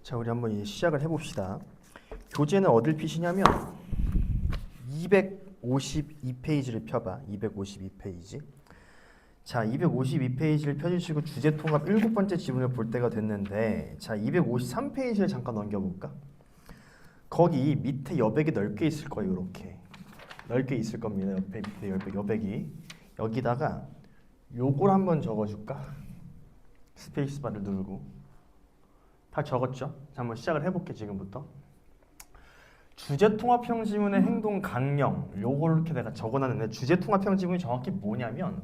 자, 우리 한번 이제 시작을 해봅시다. 교재는 어딜 피시냐면 252페이지를 펴봐. 252페이지. 자, 252페이지를 펴주시고 주제 통합 7번째 지문을 볼 때가 됐는데, 자, 253페이지를 잠깐 넘겨볼까? 거기 밑에 여백이 넓게 있을 거예요. 이렇게 넓게 있을 겁니다. 옆에 밑에 여백이 여기다가 요걸 한번 적어줄까? 스페이스바를 누르고. 다 적었죠? 자, 한번 시작을 해볼게. 지금부터 주제통합형 지문의 행동 강령, 요걸 이렇게 내가 적어놨는데, 주제통합형 지문이 정확히 뭐냐면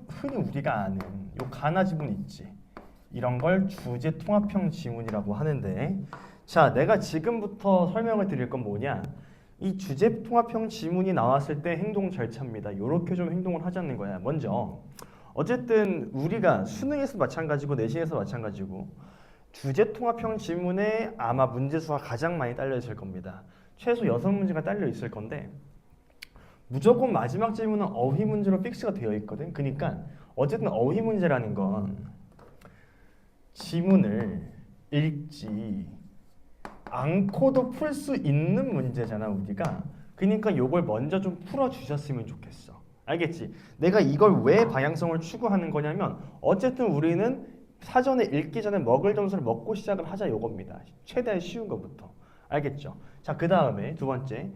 흔히 우리가 아는 요 가나 지문 있지, 이런 걸 주제통합형 지문이라고 하는데, 자, 내가 지금부터 설명을 드릴 건 뭐냐, 이 주제통합형 지문이 나왔을 때 행동 절차입니다. 요렇게 좀 행동을 하자는 거야. 먼저 어쨌든 우리가 수능에서 마찬가지고 내신에서 마찬가지고 주제통합형 지문에 아마 문제수가 가장 많이 딸려 있을 겁니다. 최소 6문제가 딸려 있을 건데, 무조건 마지막 질문은 어휘 문제로 픽스가 되어 있거든. 그러니까 어쨌든 어휘 문제라는 건 지문을 읽지 않고도 풀 수 있는 문제잖아, 우리가. 그러니까 요걸 먼저 좀 풀어주셨으면 좋겠어. 알겠지? 내가 이걸 왜 방향성을 추구하는 거냐면, 어쨌든 우리는 사전에 읽기 전에 먹을 점수를 먹고 시작을 하자, 요겁니다. 최대한 쉬운 것부터. 알겠죠? 자, 그 다음에 두 번째,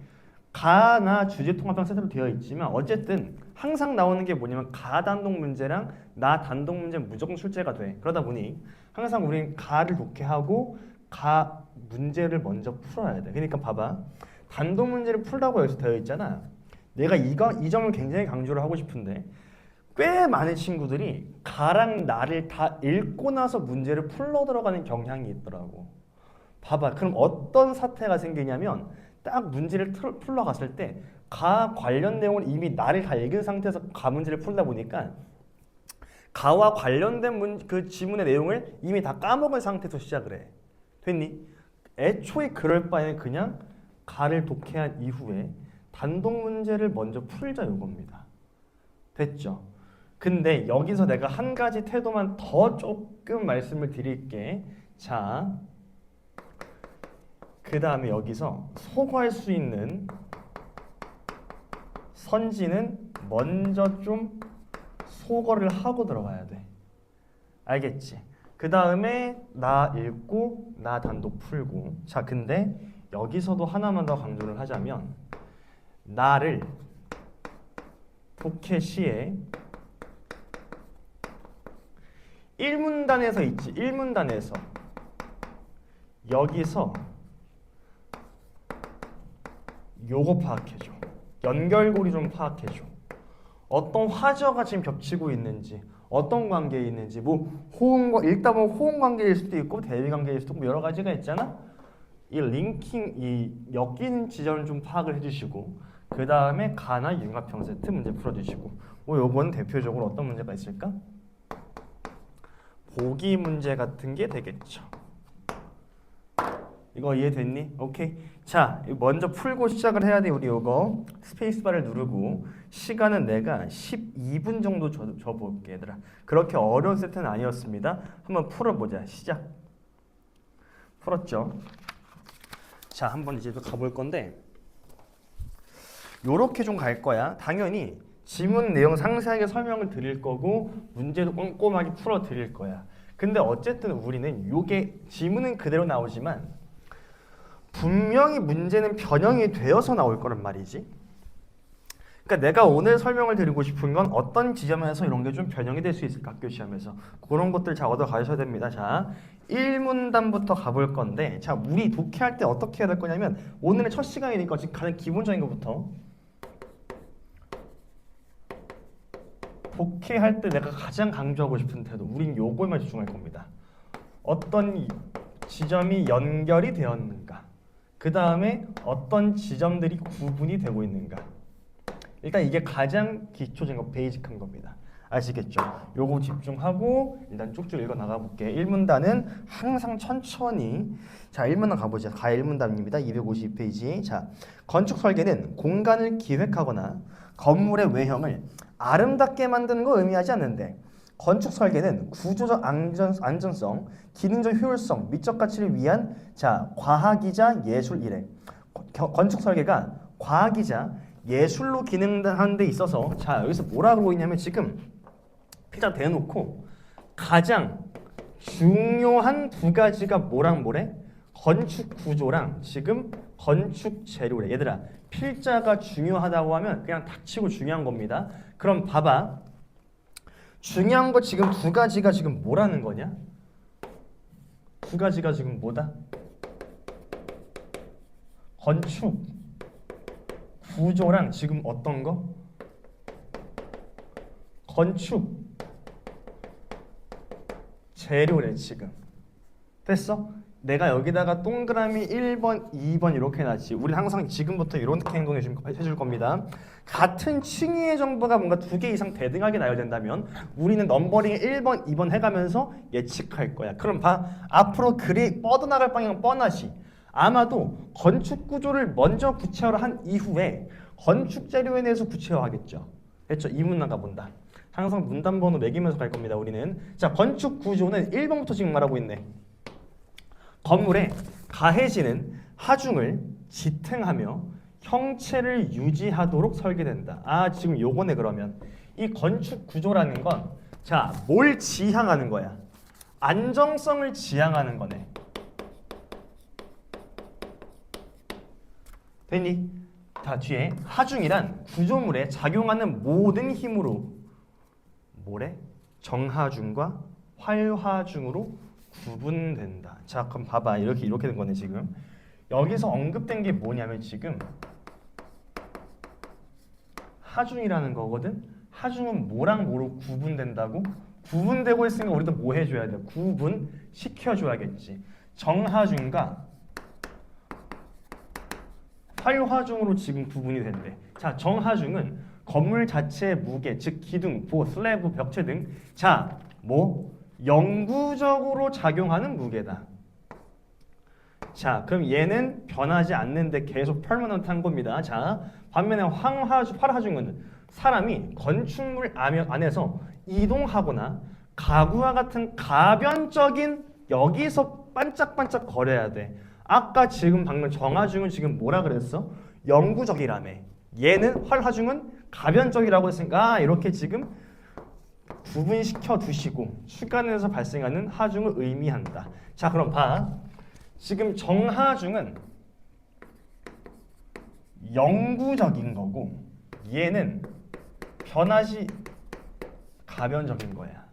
가나 주제통합형 세트로 되어 있지만 어쨌든 항상 나오는 게 뭐냐면 가 단독 문제랑 나 단독 문제는 무조건 출제가 돼. 그러다 보니 항상 우린 가를 독해하고 가 문제를 먼저 풀어야 돼. 그러니까 봐봐, 단독 문제를 풀라고 여기서 되어 있잖아. 내가 이 점을 굉장히 강조를 하고 싶은데, 꽤 많은 친구들이 가랑 나를 다 읽고 나서 문제를 풀러 들어가는 경향이 있더라고. 봐봐, 그럼 어떤 사태가 생기냐면, 딱 문제를 풀러 갔을 때 가 관련 내용을 이미 나를 다 읽은 상태에서 가 문제를 풀다 보니까 가와 관련된 그 지문의 내용을 이미 다 까먹은 상태에서 시작을 해. 됐니? 애초에 그럴 바에는 그냥 가를 독해한 이후에 단독 문제를 먼저 풀자, 요겁니다. 됐죠? 근데 여기서 내가 한 가지 태도만 더 조금 말씀을 드릴게. 자, 그 다음에 여기서 소거할 수 있는 선지는 먼저 좀 소거를 하고 들어가야 돼. 알겠지? 그 다음에 나 읽고 나 단독 풀고. 자, 근데 여기서도 하나만 더 강조를 하자면, 나를 독해 시에 1문단에서 있지, 1문단에서 여기서 요거 파악해줘. 연결고리 좀 파악해줘. 어떤 화저가 지금 겹치고 있는지, 어떤 관계에 있는지, 뭐 읽다 보면 호응 관계일 수도 있고 대위 관계일 수도 있고 여러 가지가 있잖아. 이 링킹, 이 엮이는 지점을 좀 파악을 해주시고, 그 다음에 가나 융합형 세트 문제 풀어주시고. 뭐 요건 대표적으로 어떤 문제가 있을까? 보기 문제 같은 게 되겠죠. 이거 이해됐니? 오케이. 자, 먼저 풀고 시작을 해야 돼. 우리 요거 스페이스바를 누르고, 시간은 내가 12분 정도 줘볼게, 얘들아. 그렇게 어려운 세트는 아니었습니다. 한번 풀어보자. 시작. 풀었죠? 자, 한번 이제 또 가볼 건데, 요렇게 좀 갈 거야. 당연히 지문 내용 상세하게 설명을 드릴 거고 문제도 꼼꼼하게 풀어 드릴 거야. 근데 어쨌든 우리는 요게 지문은 그대로 나오지만 분명히 문제는 변형이 되어서 나올 거란 말이지. 그러니까 내가 오늘 설명을 드리고 싶은 건 어떤 지점에서 이런 게 좀 변형이 될 수 있을까, 학교 시험에서. 그런 것들 적어서 가셔야 됩니다. 자, 1문단부터 가볼 건데, 자, 우리 독해할 때 어떻게 해야 될 거냐면, 오늘의 첫 시간이니까 지금 가장 기본적인 것부터, 독해할 때 내가 가장 강조하고 싶은 태도, 우린 요거에만 집중할 겁니다. 어떤 지점이 연결이 되었는가, 그 다음에 어떤 지점들이 구분이 되고 있는가. 일단 이게 가장 기초적인 거, 베이직한 겁니다. 아시겠죠? 요거 집중하고 일단 쭉쭉 읽어 나가볼게. 1문단은 항상 천천히. 자, 1문단 가보자. 가 1문단입니다. 252페이지. 자, 건축 설계는 공간을 기획하거나 건물의 외형을 아름답게 만드는 거 의미하지 않는데, 건축 설계는 구조적 안전성, 기능적 효율성, 미적 가치를 위한 자 과학이자 예술 이래. 건축 설계가 과학이자 예술로 기능하는 데 있어서 자 여기서 뭐라 그러고 있냐면 지금 필자 대놓고 가장 중요한 두 가지가 뭐랑 뭐래? 건축 구조랑 지금 건축 재료래. 얘들아 필자가 중요하다고 하면 그냥 닥치고 중요한 겁니다. 그럼 봐봐. 중요한 거 지금 두 가지가 지금 뭐라는 거냐? 두 가지가 지금 뭐다? 건축 구조랑 지금 어떤 거? 건축 재료래 지금. 됐어? 내가 여기다가 동그라미 1번, 2번 이렇게 놨지. 우리 항상 지금부터 이렇게 행동해 줄 겁니다. 같은 층위의 정보가 뭔가 2개 이상 대등하게 나야 된다면 우리는 넘버링 1번, 2번 해가면서 예측할 거야. 그럼 봐. 앞으로 글이 뻗어나갈 방향 뻔하지. 아마도 건축 구조를 먼저 구체화한 이후에 건축 재료에 대해서 구체화하겠죠. 됐죠? 이 문 나가본다. 항상 문단 번호 매기면서 갈 겁니다. 우리는. 자, 건축 구조는 1번부터 지금 말하고 있네. 건물에 가해지는 하중을 지탱하며 형체를 유지하도록 설계된다. 아, 지금 요거네. 그러면 이 건축 구조라는 건 자, 뭘 지향하는 거야? 안정성을 지향하는 거네. 됐니? 다 뒤에 하중이란 구조물에 작용하는 모든 힘으로 뭐래? 정하중과 활하중으로 구분된다. 자, 그럼 봐봐. 이렇게 된 거네 지금. 여기서 언급된 게 뭐냐면 지금 하중이라는 거거든. 하중은 뭐랑 뭐로 구분된다고? 구분되고 있으니까 우리도 뭐 해줘야 돼? 구분시켜줘야겠지. 정하중과 활화중으로 지금 구분이 된대. 자, 정하중은 건물 자체의 무게, 즉 기둥, 보, 슬래브, 벽체 등 자, 뭐 영구적으로 작용하는 무게다. 자, 그럼 얘는 변하지 않는데 계속 permanent한 겁니다. 자, 반면에 활화중은 사람이 건축물 안에서 이동하거나 가구와 같은 가변적인 여기서 반짝반짝 거려야 돼. 아까 지금 방금 정하중은 지금 뭐라 그랬어? 영구적이라며. 얘는 활화중은 가변적이라고 했으니까 이렇게 지금 구분시켜 두시고 주간에서 발생하는 하중을 의미한다. 자, 그럼 봐. 지금 정하중은 영구적인 거고 얘는 변하지 가변적인 거야.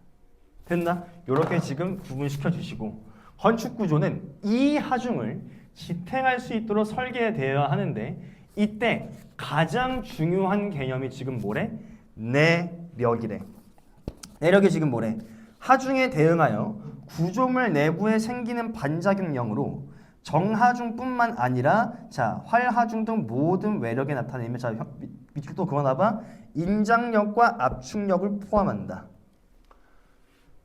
됐나? 이렇게 지금 구분시켜 주시고 건축 구조는 이 하중을 지탱할 수 있도록 설계되어야 하는데 이때 가장 중요한 개념이 지금 뭐래? 내력이래. 내력이 지금 뭐래? 하중에 대응하여 구조물 내부에 생기는 반작용령으로 정하중뿐만 아니라 자 활하중 등 모든 외력에 나타내면 자 밑줄 또 그어놔봐. 인장력과 압축력을 포함한다.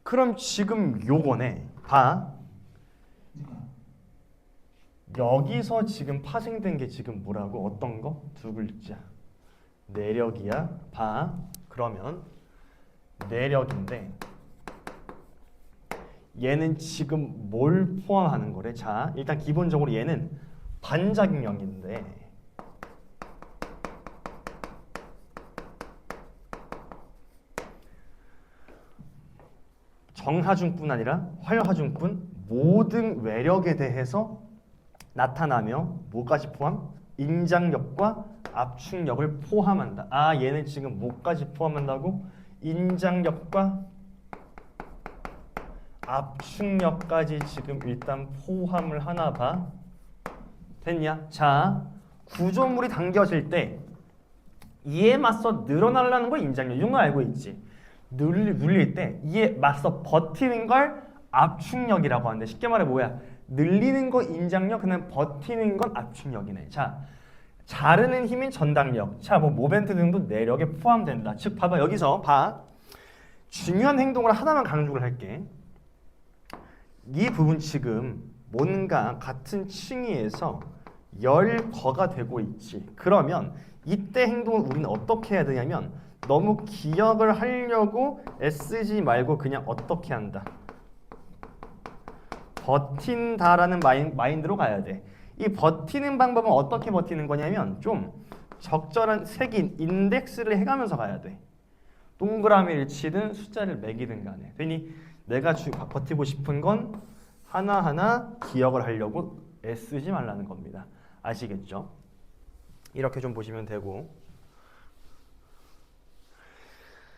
그럼 지금 요거네. 봐. 여기서 지금 파생된 게 지금 뭐라고? 어떤 거? 두 글자. 내력이야. 봐. 그러면 내력인데 얘는 지금 뭘 포함하는 거래? 자, 일단 기본적으로 얘는 반작용력인데 정하중뿐 아니라 활하중뿐 모든 외력에 대해서 나타나며 뭐까지 포함? 인장력과 압축력을 포함한다. 아, 얘는 지금 뭐까지 포함한다고? 인장력과 압축력까지 지금 일단 포함을 하나 봐. 됐냐? 자, 구조물이 당겨질 때 이에 맞서 늘어나려는 거 인장력. 이런 거 알고 있지? 눌릴 때 이에 맞서 버티는 걸 압축력이라고 하는데 쉽게 말해 뭐야? 늘리는 거 인장력, 그냥 버티는 건 압축력이네. 자, 자르는 힘인 전당력. 자, 뭐 모멘트 등도 내력에 포함된다. 즉, 봐봐. 여기서 봐. 중요한 행동을 하나만 강조를 할게. 이 부분 지금 뭔가 같은 층위에서 열거가 되고 있지. 그러면 이때 행동을 우리는 어떻게 해야 되냐면 너무 기억을 하려고 애쓰지 말고 그냥 어떻게 한다. 버틴다라는 마인드로 가야 돼. 이 버티는 방법은 어떻게 버티는 거냐면 좀 적절한 색인 인덱스를 해가면서 가야 돼. 동그라미를 치든 숫자를 매기든 간에. 그러니 내가 버티고 싶은 건 하나하나 기억을 하려고 애쓰지 말라는 겁니다. 아시겠죠? 이렇게 좀 보시면 되고.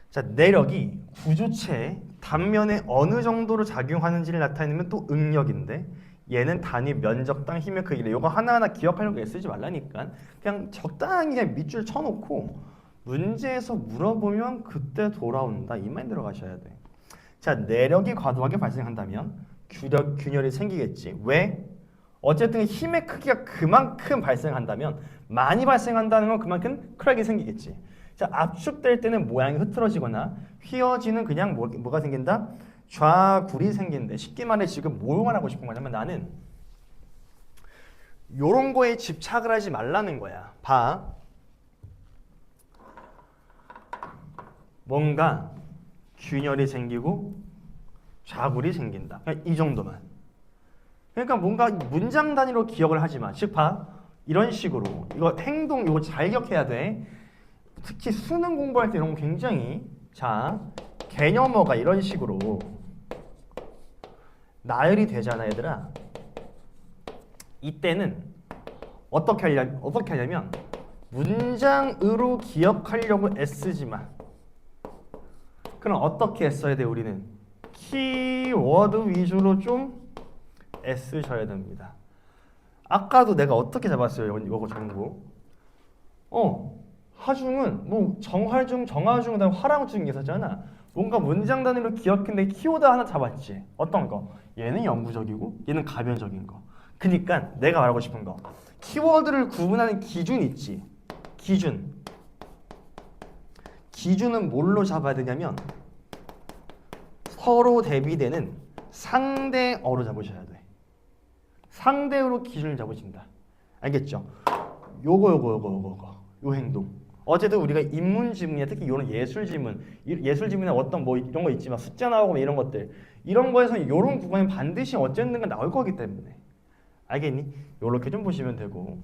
자, 내력이 구조체 단면에 어느 정도로 작용하는지를 나타내면 또 응력인데 얘는 단위 면적당 힘의 크기래. 이거 하나하나 기억하려고 애쓰지 말라니까. 그냥 적당히 그냥 밑줄 쳐놓고 문제에서 물어보면 그때 돌아온다. 이 마인드로 가셔야 돼. 자, 내력이 과도하게 발생한다면 균열이 생기겠지. 왜? 어쨌든 힘의 크기가 그만큼 발생한다면 많이 발생한다는 건 그만큼 크랙이 생기겠지. 자, 압축될 때는 모양이 흐트러지거나 휘어지는 그냥 뭐가 생긴다? 좌굴이 생긴대. 쉽게 말해 지금 뭘 말하고 싶은 거냐면 나는 요런 거에 집착을 하지 말라는 거야. 봐. 뭔가 균열이 생기고 좌굴이 생긴다. 그냥 이 정도만. 그러니까 뭔가 문장 단위로 기억을 하지 마. 즉 봐. 이런 식으로 이거 행동 이거 잘 기억해야 돼. 특히 수능 공부할 때 이런 거 굉장히 자 개념어가 이런 식으로 나열이 되잖아 얘들아. 이때는 어떻게 하냐면 문장으로 기억하려고 애쓰지 마. 그럼 어떻게 애써야 돼 우리는? 키워드 위주로 좀 애쓰셔야 됩니다. 아까도 내가 어떻게 잡았어요 이거 정보? 하중은 뭐 정할중, 정하중, 그다음 화랑중 있었잖아. 뭔가 문장 단위로 기억했는데 키워드 하나 잡았지. 어떤 거? 얘는 영구적이고 얘는 가변적인 거. 그니까 내가 말하고 싶은 거. 키워드를 구분하는 기준 있지. 기준은 뭘로 잡아야 되냐면 서로 대비되는 상대어로 잡으셔야 돼. 상대어로 기준을 잡으신다. 알겠죠? 요거. 요 행동. 어제도 우리가 인문지문이나 특히 이런 예술지문에 어떤 뭐 이런 거 있지만 숫자 나오고 이런 것들 이런 거에서 이런 구간이 반드시 어쨌든가 나올 거기 때문에 알겠니? 요렇게 좀 보시면 되고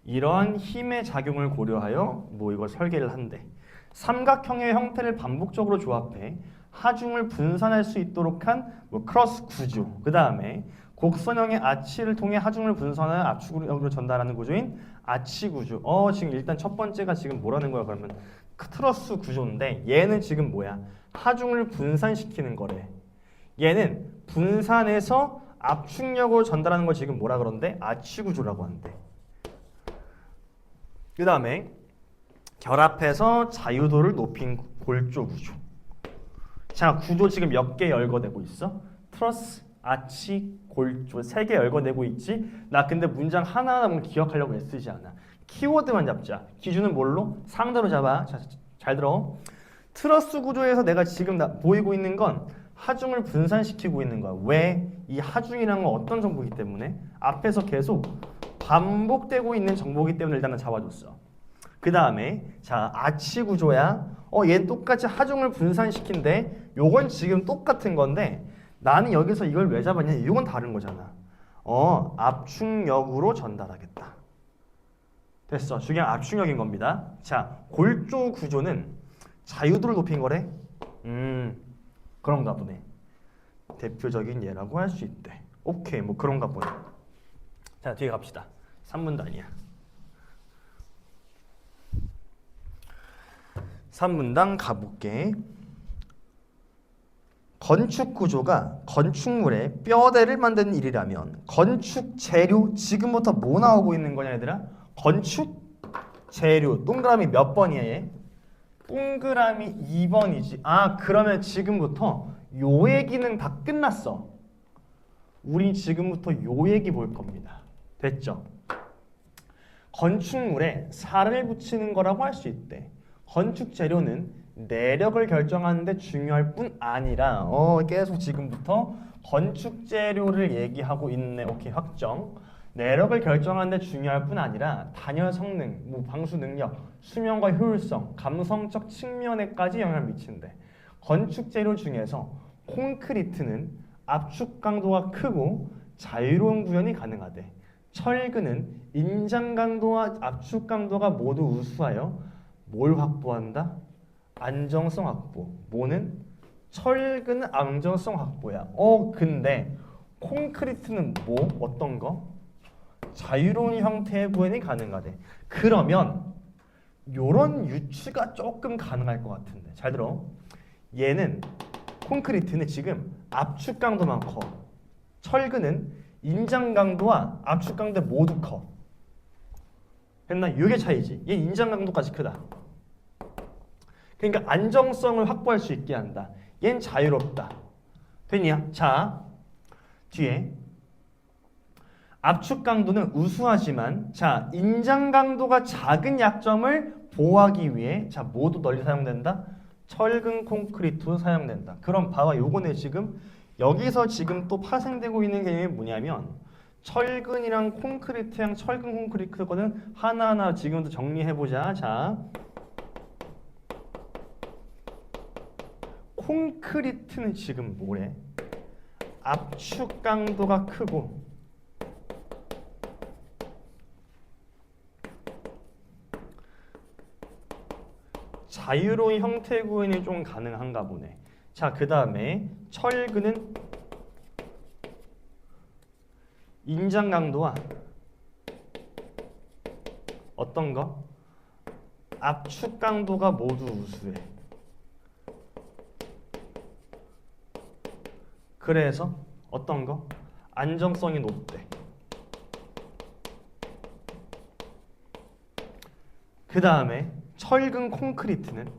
이러한 힘의 작용을 고려하여 뭐 이걸 설계를 한대. 삼각형의 형태를 반복적으로 조합해 하중을 분산할 수 있도록 한 뭐 크로스 구조. 그 다음에 곡선형의 아치를 통해 하중을 분산하여 압축으로 전달하는 구조인 아치 구조. 지금 일단 첫 번째가 지금 뭐라는 거야? 그러면 트러스 구조인데 얘는 지금 뭐야? 하중을 분산시키는 거래. 얘는 분산해서 압축력으로 전달하는 걸 지금 뭐라 그러는데? 아치 구조라고 한대. 그 다음에 결합해서 자유도를 높인 골조 구조. 자, 구조 지금 몇 개 열거되고 있어? 트러스, 아치, 골조 3개 열거되고 있지? 나 근데 문장 하나하나 기억하려고 애쓰지 않아. 키워드만 잡자. 기준은 뭘로? 상대로 잡아. 자, 잘 들어. 트러스 구조에서 내가 지금 보이고 있는 건 하중을 분산시키고 있는 거야. 왜? 이 하중이라는 건 어떤 정보이기 때문에? 앞에서 계속 반복되고 있는 정보이기 때문에 일단은 잡아줬어. 그 다음에 자 아치 구조야. 얘 똑같이 하중을 분산시킨데 요건 지금 똑같은 건데 나는 여기서 이걸 왜 잡았냐? 이건 다른 거잖아. 압축력으로 전달하겠다. 됐어. 중요한 압축력인 겁니다. 자 골조 구조는 자유도를 높인 거래. 그런가 보네. 대표적인 예라고 할 수 있대. 오케이 뭐 그런가 보네. 자 뒤에 갑시다. 3문도 아니야. 3문당 가볼게. 건축 구조가 건축물의 뼈대를 만드는 일이라면 건축 재료 지금부터 뭐 나오고 있는 거냐 얘들아? 건축 재료 동그라미 몇 번이야 얘? 동그라미 2번이지. 그러면 지금부터 요 얘기는 다 끝났어. 우린 지금부터 요 얘기 볼 겁니다. 됐죠? 건축물에 살을 붙이는 거라고 할 수 있대. 건축 재료는 내력을 결정하는데 중요할 뿐 아니라 계속 지금부터 건축 재료를 얘기하고 있네. 오케이 확정. 내력을 결정하는 데 중요할 뿐 아니라 단열 성능, 뭐 방수 능력, 수명과 효율성, 감성적 측면에까지 영향을 미친대. 건축 재료 중에서 콘크리트는 압축 강도가 크고 자유로운 구현이 가능하대. 철근은 인장 강도와 압축 강도가 모두 우수하여 뭘 확보한다? 안정성 확보. 뭐는? 철근은 안정성 확보야. 근데 콘크리트는 뭐? 어떤 거? 자유로운 형태의 구현이 가능하대. 그러면 요런 유추가 조금 가능할 것 같은데. 잘 들어. 얘는 콘크리트는 지금 압축 강도만 커. 철근은 인장 강도와 압축 강도 모두 커. 됐나? 이게 차이지. 얘 인장 강도까지 크다. 그러니까 안정성을 확보할 수 있게 한다. 얜 자유롭다. 됐냐? 자, 뒤에 압축 강도는 우수하지만 자, 인장 강도가 작은 약점을 보호하기 위해 자, 모두 널리 사용된다. 철근 콘크리트 사용된다. 그럼 봐봐. 요거는 지금 여기서 지금 또 파생되고 있는 개념이 뭐냐면 철근이랑 콘크리트랑 철근 콘크리트거든. 하나하나 지금부터 정리해보자. 자, 콘크리트는 지금 뭐래? 압축 강도가 크고 자유로운 형태 구현이 좀 가능한가 보네. 자, 그 다음에 철근은 인장 강도와 어떤 거? 압축 강도가 모두 우수해. 그래서 어떤 거? 안정성이 높대. 그 다음에 철근 콘크리트는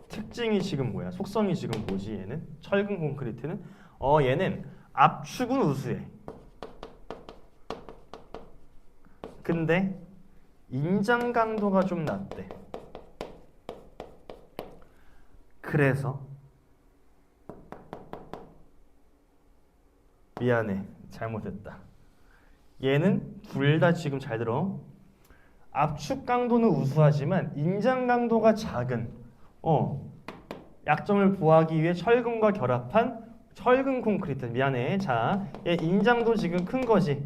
특징이 지금 뭐야? 속성이 지금 뭐지? 얘는 철근 콘크리트는 얘는 압축은 우수해. 근데 인장 강도가 좀 낮대. 그래서 미안해, 잘못했다. 얘는 둘 다 지금 잘 들어. 압축 강도는 우수하지만 인장 강도가 작은 약점을 보호하기 위해 철근과 결합한 철근 콘크리트. 미안해. 자, 얘 인장도 지금 큰 거지.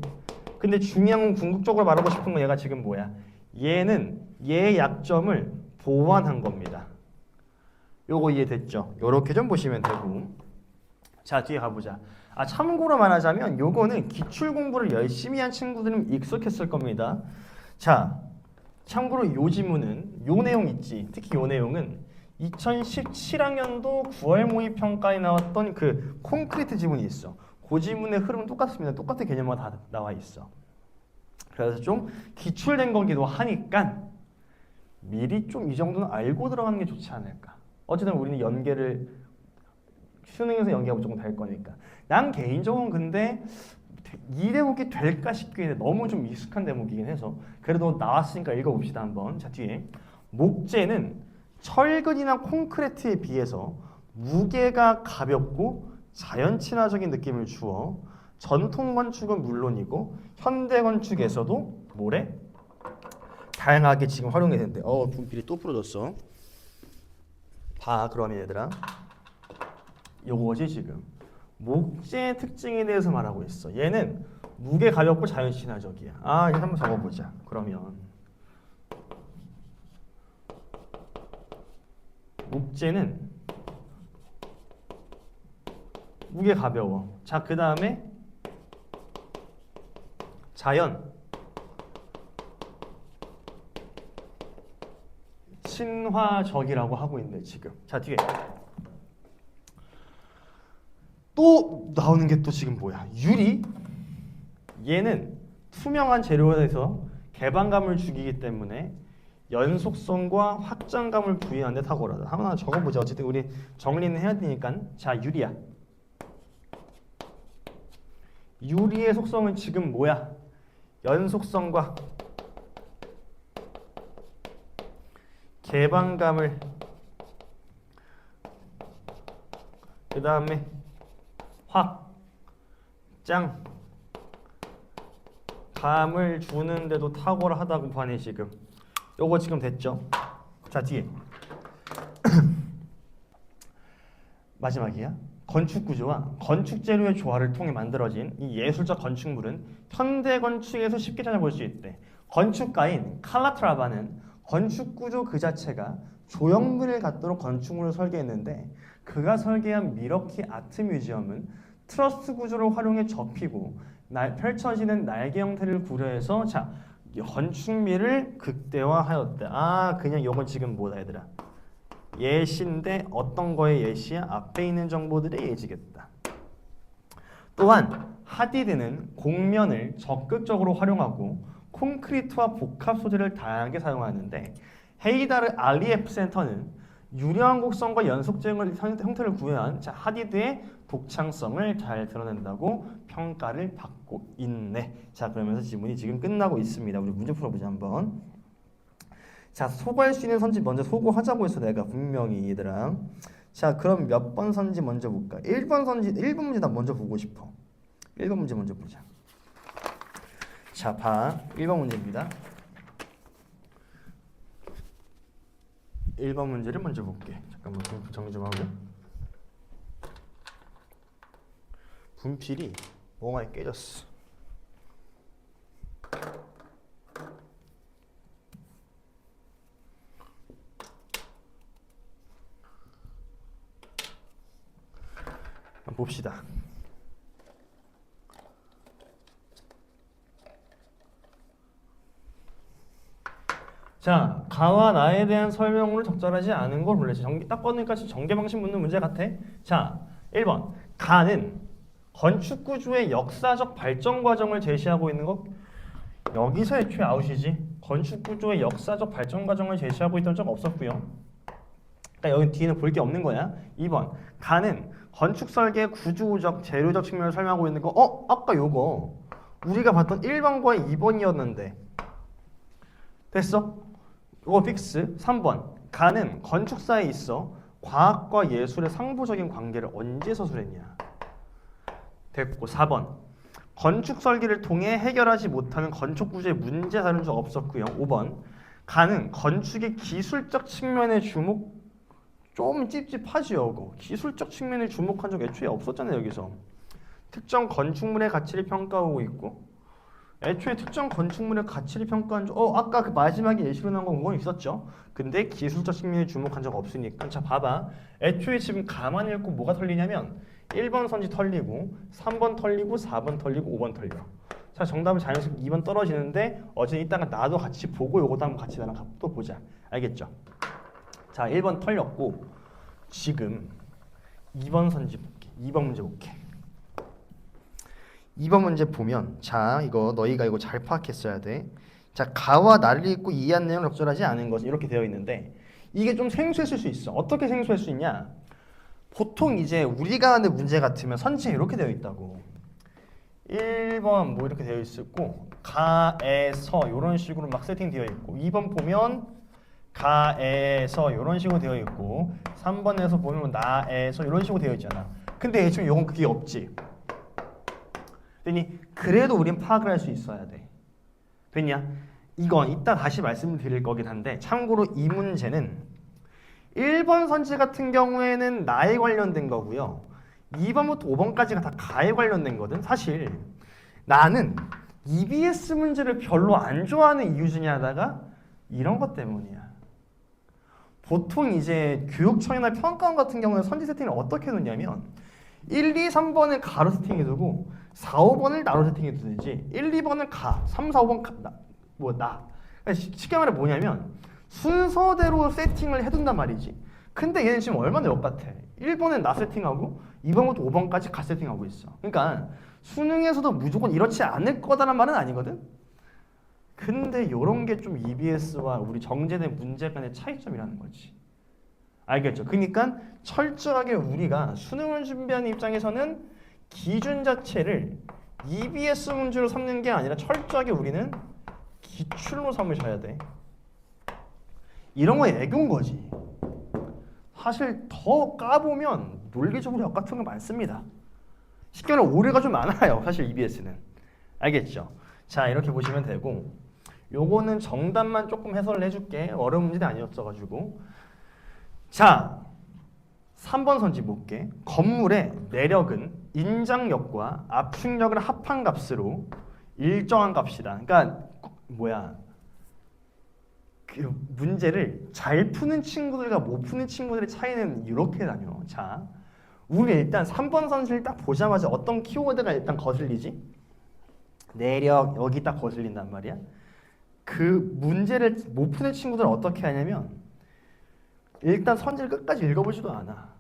근데 중요한 건 궁극적으로 말하고 싶은 건 얘가 지금 뭐야? 얘는 얘의 약점을 보완한 겁니다. 요거 이해됐죠? 요렇게 좀 보시면 되고. 자, 뒤에 가보자. 참고로 말하자면 요거는 기출 공부를 열심히 한 친구들은 익숙했을 겁니다. 자, 참고로 요 지문은 요 내용 있지. 특히 요 내용은 2017학년도 9월 모의 평가에 나왔던 그 콘크리트 지문이 있어. 그 지문의 흐름은 똑같습니다. 똑같은 개념만 다 나와 있어. 그래서 좀 기출된 거기도 하니까 미리 좀 이 정도는 알고 들어가는 게 좋지 않을까. 어쨌든 우리는 연계를 수능에서 연계하고 조금 될 거니까. 난 개인적으로는 근데 이 대목이 될까 싶긴 해. 너무 좀 익숙한 대목이긴 해서. 그래도 나왔으니까 읽어봅시다 한번. 자, 뒤에 목재는 철근이나 콘크리트에 비해서 무게가 가볍고 자연 친화적인 느낌을 주어 전통 건축은 물론이고 현대 건축에서도 뭐래? 다양하게 지금 활용이 되는데 분필이 또 부러졌어. 봐, 그러면 얘들아, 요거지 지금 목재의 특징에 대해서 말하고 있어. 얘는 무게 가볍고 자연 친화적이야. 이거 한번 적어보자. 그러면 목재는 무게 가벼워. 자, 그 다음에 자연 친화적이라고 하고 있는데 지금. 자, 뒤에 또 나오는 게 또 지금 뭐야? 유리. 얘는 투명한 재료에서 개방감을 주기 때문에 연속성과 확장감을 부여하는 데 탁월하다. 하나 적어보자. 어쨌든 우리 정리는 해야 되니까. 자, 유리야. 유리의 속성은 지금 뭐야? 연속성과 개방감을, 그 다음에 확장, 감을 주는데도 탁월하다고 하네 지금. 요거 지금 됐죠? 자 뒤에 마지막이야. 건축 구조와 건축 재료의 조화를 통해 만들어진 이 예술적 건축물은 현대 건축에서 쉽게 찾아볼 수 있대. 건축가인 칼라트라바는 건축 구조 그 자체가 조형물을 갖도록 건축물을 설계했는데 그가 설계한 미러키 아트 뮤지엄은 트러스 구조를 활용해 접히고 펼쳐지는 날개 형태를 고려해서 자 건축미를 극대화하였다. 아 그냥 요건 지금 뭐다 얘들아? 예시인데 어떤 거의 예시야? 앞에 있는 정보들의 예시겠다. 또한 하디드는 곡면을 적극적으로 활용하고 콘크리트와 복합 소재를 다양하게 사용하는데 헤이다르 알리에프 센터는 유려한 곡선과 연속적인 형태를 구현한 자, 하디드의 독창성을 잘 드러낸다고 평가를 받고 있네. 자 그러면서 지문이 지금 끝나고 있습니다. 우리 문제 풀어보자 한번. 자 소거할 수 있는 선지 먼저 소거하자고 했어 내가 분명히 얘들아. 자 그럼 몇 번 선지 먼저 볼까? 1번 선지 1번 문제 나 먼저 보고 싶어. 1번 문제 먼저 보자. 자 봐 1번 문제입니다. 1번 문제를 먼저 볼게. 잠깐만 정리 좀 하고. 분필이 멍하게 깨졌어. 한번 봅시다. 자, 가와 나에 대한 설명으로 적절하지 않은 걸 몰랐지. 딱 보니까 전개 방식 묻는 문제 같아. 자, 1번. 가는 건축 구조의 역사적 발전 과정을 제시하고 있는 것. 여기서 애초에 아웃이지. 건축 구조의 역사적 발전 과정을 제시하고 있던 적 없었고요. 그러니까 여기 뒤에는 볼 게 없는 거야. 2번. 가는 건축 설계 구조적 재료적 측면을 설명하고 있는 거. 아까 요거 우리가 봤던 1번과 2번이었는데 됐어? 이거 픽스. 3번. 가는 건축사에 있어 과학과 예술의 상부적인 관계를 언제 서술했냐. 됐고. 4번. 건축 설계를 통해 해결하지 못하는 건축 구조의 문제 다룬 적 없었고요. 5번. 가는 건축의 기술적 측면에 주목. 좀 찝찝하지 요거. 기술적 측면에 주목한 적 애초에 없었잖아요. 여기서 특정 건축물의 가치를 평가하고 있고 애초에 특정 건축물의 가치를 평가한 적 아까 그 마지막에 예시로 나온 건 있었죠. 근데 기술적 측면에 주목한 적 없으니까 자 봐봐. 애초에 지금 가만히 읽고 뭐가 털리냐면 1번 선지 털리고 3번 털리고 4번 털리고 5번 털려. 자 정답은 자연스럽게 2번 떨어지는데 어제 이따가 나도 같이 보고 요것도 한번 같이 나랑 또 보자. 알겠죠? 자 1번 털렸고 지금 2번 선지 볼게. 2번 문제 볼게. 2번 문제 보면 자 이거 너희가 이거 잘 파악했어야 돼. 자 가와 나를 읽고 이해한 내용을 적절하지 않은 것 이렇게 되어 있는데 이게 좀 생소했을 수 있어. 어떻게 생소할 수 있냐? 보통 이제 우리가 하는 문제 같으면 선지에 이렇게 되어 있다고. 1번 뭐 이렇게 되어 있었고 가에서 이런 식으로 막 세팅되어 있고 2번 보면 가에서 이런 식으로 되어 있고 3번에서 보면 나에서 이런 식으로 되어 있잖아. 근데 지금 이건 그게 없지. 됐니? 그래도 우린 파악을 할 수 있어야 돼. 됐냐? 이건 이따 다시 말씀드릴 거긴 한데 참고로 이 문제는 1번 선지 같은 경우에는 나에 관련된 거고요. 2번부터 5번까지가 다 가에 관련된 거든. 사실 나는 EBS 문제를 별로 안 좋아하는 이유 중에 하나가 이런 것 때문이야. 보통 이제 교육청이나 평가원 같은 경우는 선지 세팅을 어떻게 해놓냐면 1, 2, 3번을 가로 세팅해두고 4, 5번을 나로 세팅해두든지 1, 2번을 가, 3, 4, 5번 나. 쉽게 말해 뭐냐면 순서대로 세팅을 해둔단 말이지. 근데 얘는 지금 얼마나 역같아. 1번은 나 세팅하고 2번부터 5번까지 가 세팅하고 있어. 그러니까 수능에서도 무조건 이렇지 않을 거다란 말은 아니거든. 근데 요런 게 좀 EBS와 우리 정제된 문제 간의 차이점이라는 거지. 알겠죠? 그러니까 철저하게 우리가 수능을 준비하는 입장에서는 기준 자체를 EBS 문제로 삼는 게 아니라 철저하게 우리는 기출로 삼으셔야 돼. 이런 거 애교인 거지. 사실 더 까보면 논리적으로 역 같은 거 많습니다. 쉽게 말하면 오류가 좀 많아요. 사실 EBS는. 알겠죠? 자, 이렇게 보시면 되고 요거는 정답만 조금 해설을 해줄게. 어려운 문제는 아니었어가지고. 자, 3번 선지 볼게. 건물의 내력은 인장력과 압축력을 합한 값으로 일정한 값이다. 그러니까 그 문제를 잘 푸는 친구들과 못 푸는 친구들의 차이는 이렇게 나뉘어. 자, 우리 일단 3번 선지를 딱 보자마자 어떤 키워드가 일단 거슬리지? 내력 여기 딱 거슬린단 말이야. 그 문제를 못 푸는 친구들은 어떻게 하냐면 일단 선지를 끝까지 읽어보지도 않아.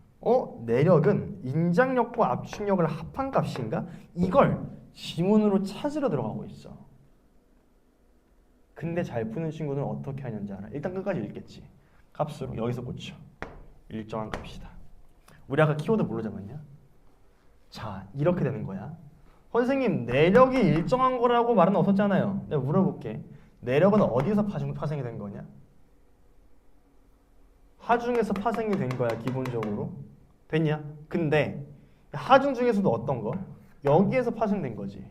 내력은 인장력과 압축력을 합한 값인가? 이걸 지문으로 찾으러 들어가고 있어. 근데 잘 푸는 친구는 어떻게 하는지 알아? 일단 끝까지 읽겠지. 값으로 여기서 꽂혀. 일정한 값이다. 우리 아까 키워드 뭘로 잡았냐? 자, 이렇게 되는 거야. 선생님, 내력이 일정한 거라고 말은 없었잖아요. 내가 물어볼게. 내력은 어디서 파생이 된 거냐? 하중에서 파생이 된 거야, 기본적으로. 됐냐? 근데 하중 중에서도 어떤 거? 여기에서 파생된 거지.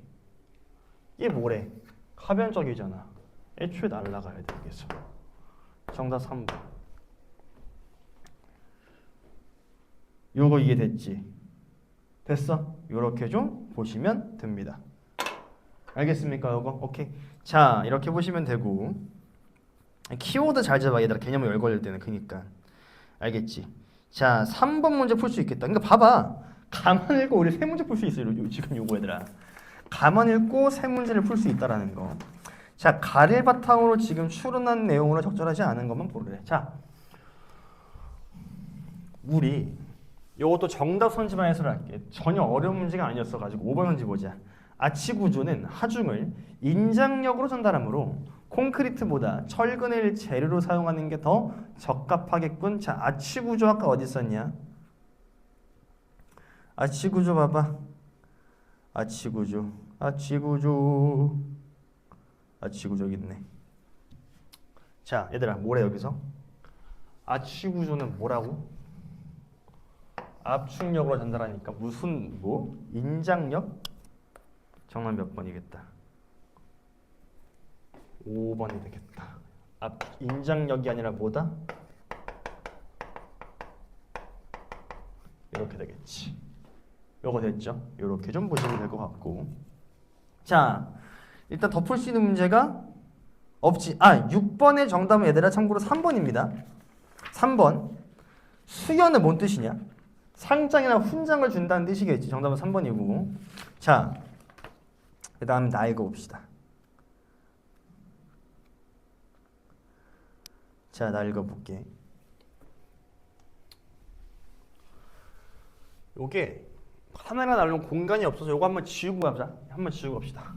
이게 뭐래? 가변적이잖아. 애초에 날라가야 돼, 여기서. 정답 3번. 요거 이해됐지? 됐어? 요렇게 좀 보시면 됩니다. 알겠습니까, 요거? 오케이. 자, 이렇게 보시면 되고 키워드 잘 잡아, 얘들아. 개념을 열 걸릴 때는. 그니까 알겠지? 자, 3번 문제 풀 수 있겠다. 그러니까 봐봐. 가만 읽고 우리 세 문제 풀 수 있어요. 지금 요거 얘들아. 가만 읽고 세 문제를 풀 수 있다라는 거. 자, 가를 바탕으로 지금 추론한 내용으로 적절하지 않은 것만 고르래. 자, 우리 요것도 정답 선지만 해설할게. 전혀 어려운 문제가 아니었어가지고 5번 선지 보자. 아치 구조는 하중을 인장력으로 전달하므로 콘크리트보다 철근을 재료로 사용하는 게 더 적합하겠군. 자, 아치 구조 아까 어디 있었냐? 아치 구조 봐봐. 아치 구조 여기 있네. 자, 얘들아, 뭐래 여기서? 아치 구조는 뭐라고? 압축력으로 전달하니까 무슨 인장력? 정답 몇 번이겠다. 5번이 되겠다. 인장력이 아니라 뭐다? 이렇게 되겠지. 요거 됐죠? 요렇게 좀 보시면 될 것 같고. 자, 일단 덮을 수 있는 문제가 없지. 6번의 정답은 얘들아 참고로 3번입니다. 3번. 수연은 뭔 뜻이냐? 상장이나 훈장을 준다는 뜻이겠지. 정답은 3번이고. 자, 그 다음 나 읽어봅시다. 자, 나 읽어볼게. 요게 카메라 나오면 공간이 없어서 요거 한번 지우고 가자. 한번 지우고 갑시다.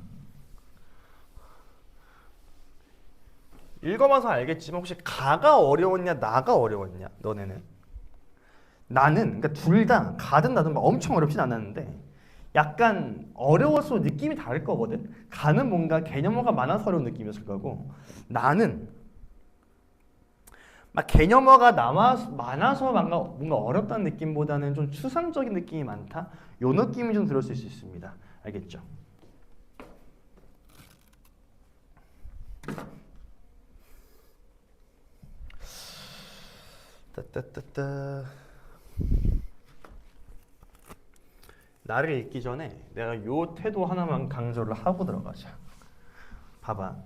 읽어봐서 알겠지만 혹시 가가 어려웠냐 나가 어려웠냐 너네는? 나는 그러니까 둘 다 가든 나든 막 엄청 어렵진 않았는데 약간 어려워서 느낌이 다를 거거든. 가는 뭔가 개념어가 많아서 어려운 느낌이었을 거고 나는 막 개념어가 많아서 뭔가 어렵다는 느낌보다는 좀 추상적인 느낌이 많다. 요 느낌이 좀 들었을 수 있습니다. 알겠죠? 따따따따. 나를 읽기 전에 내가 요 태도 하나만 강조를 하고 들어가자. 봐봐.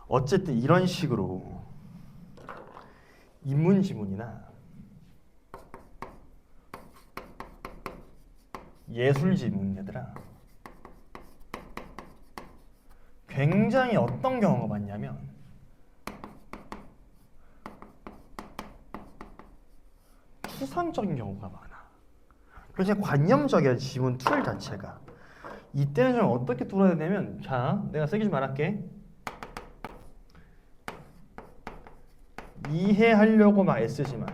어쨌든 이런 식으로 인문지문이나 예술지문 얘들아 굉장히 어떤 경우가 많냐면 추상적인 경우가 많아. 굉장히 관념적이야. 지문 툴 자체가. 이때는 좀 어떻게 뚫어야 되냐면 자, 내가 세게 좀 말할게. 이해하려고 막 애쓰지 마.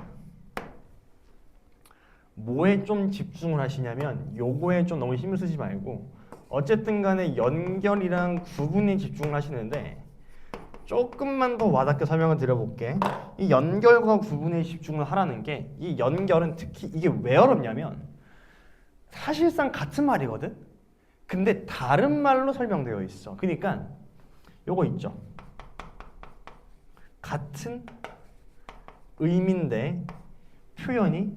뭐에 좀 집중을 하시냐면 요거에 좀 너무 힘을 쓰지 말고 어쨌든 간에 연결이랑 구분에 집중을 하시는데 조금만 더 와닿게 설명을 드려볼게. 이 연결과 구분에 집중을 하라는 게, 이 연결은 특히 이게 왜 어렵냐면 사실상 같은 말이거든. 근데 다른 말로 설명되어 있어. 그러니까 요거 있죠. 같은 의미인데 표현이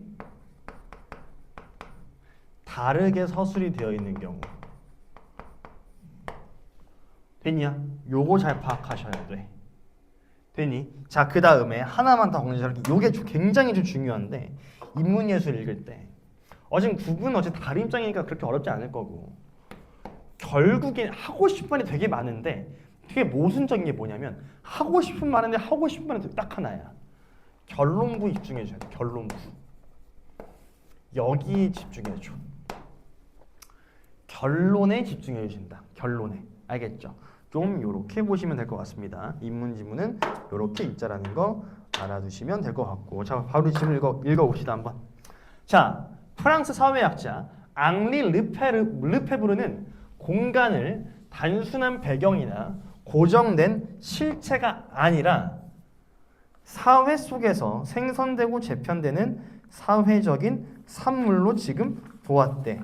다르게 서술이 되어 있는 경우. 됐냐? 요거 잘 파악하셔야 돼. 되니? 자, 그 다음에 하나만 더 공지할게. 요게 굉장히 좀 중요한데, 인문예술 읽을 때 어쨌든 구분 어쨌든 다른 입장이니까 그렇게 어렵지 않을 거고, 결국엔 하고 싶은 말이 되게 많은데 되게 모순적인 게 뭐냐면 하고 싶은 말인데 하고 싶은 말은 딱 하나야. 결론부에 집중해 줘야 돼. 결론부. 여기에 집중해 줘. 결론에 집중해 주신다. 결론에. 알겠죠? 좀 요렇게 보시면 될 것 같습니다. 인문지문은 요렇게 있자라는 거 알아두시면 될 것 같고. 자, 바로 지금 읽어봅시다 한번. 자, 프랑스 사회학자 앙리 르페브르는 공간을 단순한 배경이나 고정된 실체가 아니라 사회 속에서 생성되고 재편되는 사회적인 산물로 지금 보았대.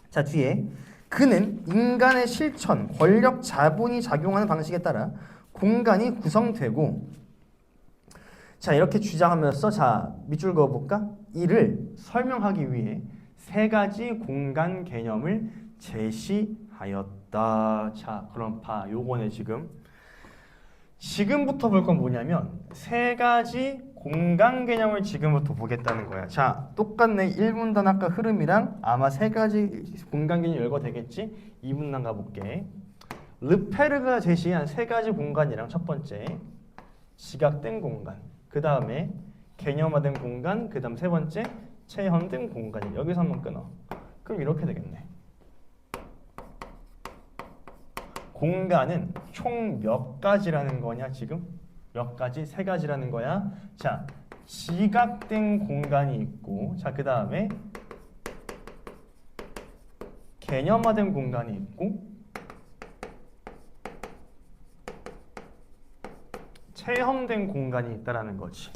자, 뒤에 그는 인간의 실천, 권력, 자본이 작용하는 방식에 따라 공간이 구성되고, 자, 이렇게 주장하면서, 자, 밑줄 그어볼까? 이를 설명하기 위해 세 가지 공간 개념을 제시하였다. 자, 그럼 봐. 요거네 지금부터 볼 건 뭐냐면 세 가지 공간 개념을 지금부터 보겠다는 거야. 자, 똑같네. 1분단 아까 흐름이랑 아마 세 가지 공간 개념 열거 되겠지? 2분단 가볼게. 르페르가 제시한 세 가지 공간이랑 첫 번째 지각된 공간, 그 다음에 개념화된 공간, 그 다음 세 번째 체험된 공간이. 여기서 한번 끊어. 그럼 이렇게 되겠네. 공간은 총 몇 가지라는 거냐 지금? 몇 가지? 세 가지라는 거야. 자, 지각된 공간이 있고, 자, 그 다음에 개념화된 공간이 있고, 체험된 공간이 있다라는 거지.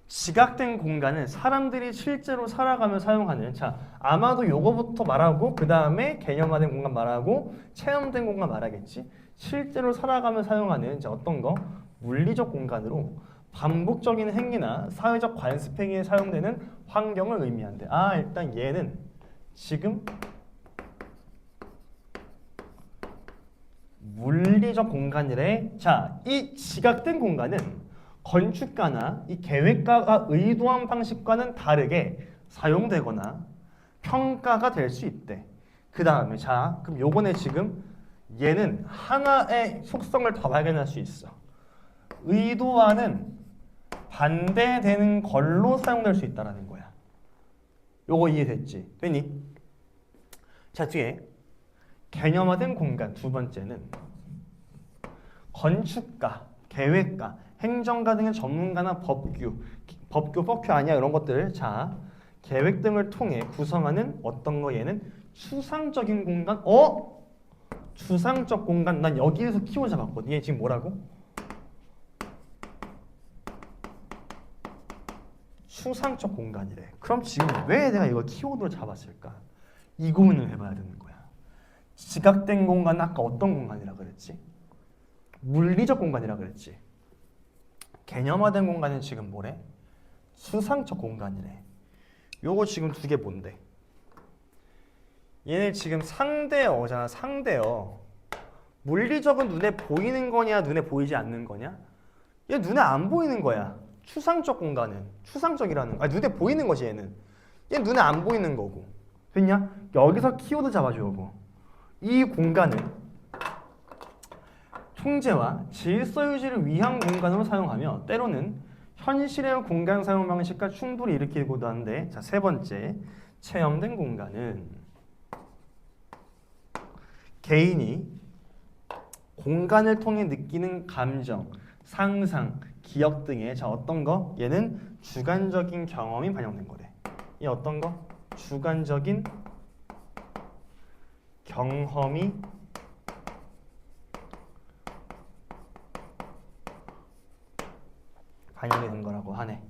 지각된 공간은 사람들이 실제로 살아가며 사용하는, 자, 아마도 요거부터 말하고 그 다음에 개념화된 공간 말하고 체험된 공간 말하겠지. 실제로 살아가며 사용하는, 자, 어떤 거? 물리적 공간으로 반복적인 행위나 사회적 관습 행위에 사용되는 환경을 의미한대. 아, 일단 얘는 지금 물리적 공간이래. 자, 이 지각된 공간은 건축가나 이 계획가가 의도한 방식과는 다르게 사용되거나 평가가 될 수 있대. 그 다음에, 자, 그럼 요번에 지금 얘는 하나의 속성을 더 발견할 수 있어. 의도와는 반대되는 걸로 사용될 수 있다는 거야. 요거 이해됐지? 되니? 자, 뒤에 개념화된 공간 두 번째는 건축가, 계획가, 행정가 등의 전문가나 법규 아니야 이런 것들, 자, 계획 등을 통해 구성하는 어떤 거, 얘는 추상적인 공간. 추상적 공간. 난 여기에서 키워드 잡았거든. 얘 지금 뭐라고? 추상적 공간이래. 그럼 지금 왜 내가 이걸 키워드로 잡았을까? 이 고민을 해봐야 되는 거야. 지각된 공간은 아까 어떤 공간이라 그랬지? 물리적 공간이라 그랬지. 개념화된 공간은 지금 뭐래? 추상적 공간이래. 요거 지금 두 개 뭔데? 얘네 지금 상대어잖아. 상대어. 물리적은 눈에 보이는 거냐 눈에 보이지 않는 거냐? 얘 눈에 안 보이는 거야. 추상적 공간은 추상적이라는 거. 눈에 보이는 거지 얘는. 얘 눈에 안 보이는 거고. 됐냐? 여기서 키워드 잡아줘. 요거. 이 공간은 통제와 질서 유지를 위한 공간으로 사용하며 때로는 현실의 공간 사용 방식과 충돌을 일으키기도 하는데, 자, 세 번째 체험된 공간은 개인이 공간을 통해 느끼는 감정, 상상, 기억 등의, 자, 어떤 거? 얘는 주관적인 경험이 반영된 거래. 이 어떤 거? 주관적인 경험이 반영이 된 거라고 하네.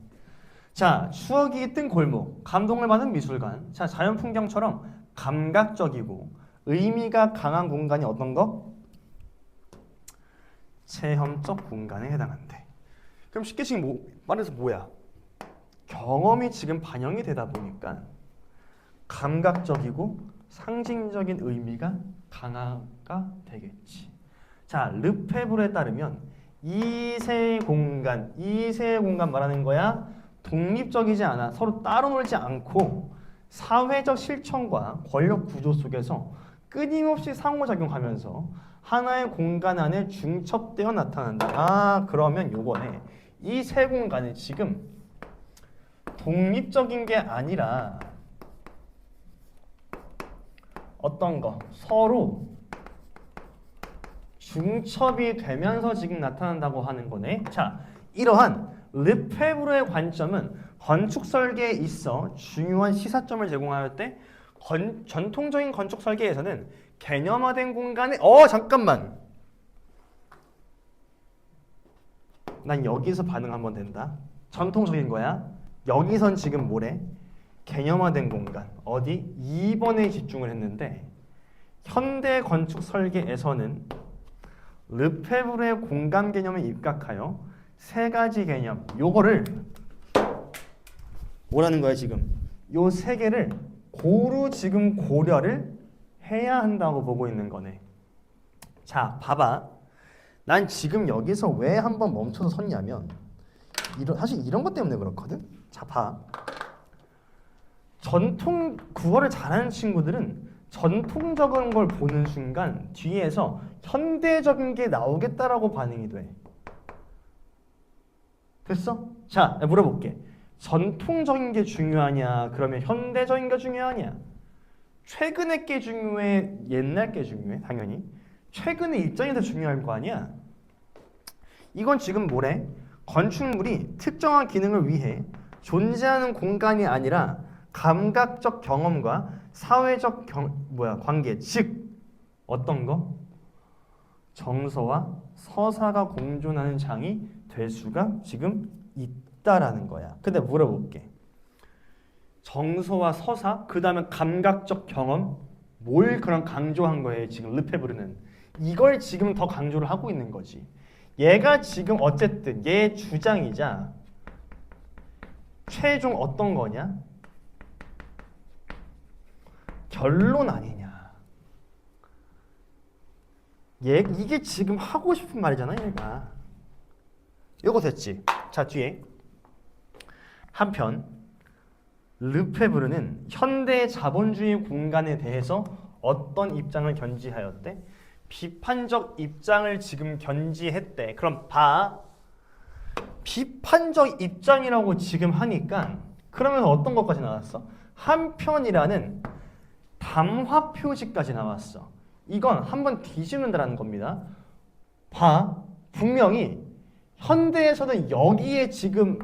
자, 추억이 깃든 골목, 감동을 받은 미술관. 자, 자연 풍경처럼 감각적이고 의미가 강한 공간이 어떤 거? 체험적 공간에 해당한대. 그럼 쉽게 지금 말해서 뭐야? 경험이 지금 반영이 되다 보니까 감각적이고 상징적인 의미가 강화가 되겠지. 자, 르페브르에 따르면 이세 공간 말하는 거야. 독립적이지 않아. 서로 따로 놀지 않고 사회적 실천과 권력 구조 속에서 끊임없이 상호작용하면서 하나의 공간 안에 중첩되어 나타난다. 아, 그러면 요번에 이 세 공간은 지금 독립적인 게 아니라 어떤 거? 서로 중첩이 되면서 지금 나타난다고 하는 거네. 자, 이러한 르페브르의 관점은 건축 설계에 있어 중요한 시사점을 제공할 때 전통적인 건축 설계에서는 개념화된 공간에 잠깐만. 난 여기서 반응 한번 된다. 전통적인 거야. 여기선 지금 뭐래? 개념화된 공간. 어디? 2번에 집중을 했는데 현대 건축 설계에서는 르페브르의 공간 개념에 입각하여 세 가지 개념, 요거를 뭐라는 거야 지금? 요 세 개를 고루 지금 고려를 해야 한다고 보고 있는 거네. 자, 봐봐. 난 지금 여기서 왜 한번 멈춰서 섰냐면 사실 이런 것 때문에 그렇거든. 자, 봐. 전통 구어를 잘하는 친구들은 전통적인 걸 보는 순간 뒤에서 현대적인 게 나오겠다라고 반응이 돼. 됐어? 자, 물어볼게. 전통적인 게 중요하냐? 그러면 현대적인 게 중요하냐? 최근의 게 중요해? 옛날 게 중요해? 당연히. 최근의 입장이 더 중요할 거 아니야? 이건 지금 뭐래? 건축물이 특정한 기능을 위해 존재하는 공간이 아니라 감각적 경험과 사회적 관계, 즉 어떤 거? 정서와 서사가 공존하는 장이 될 수가 지금 있다라는 거야. 근데 물어볼게. 정서와 서사, 그 다음에 감각적 경험, 뭘 그런 강조한 거예요 지금 르페브르는. 이걸 지금 더 강조를 하고 있는 거지. 얘가 지금 어쨌든 얘 주장이자 최종 어떤 거냐? 결론 아니냐. 이게 지금 하고 싶은 말이잖아 얘가. 요거 됐지? 자, 뒤에 한편 르페브르는 현대 자본주의 공간에 대해서 어떤 입장을 견지하였대? 비판적 입장을 지금 견지했대. 그럼 봐. 비판적 입장이라고 지금 하니까 그러면서 어떤 것까지 나왔어? 한편이라는 담화 표시까지 나왔어. 이건 한번 뒤집는다는 겁니다. 봐. 분명히 현대에서는 여기에 지금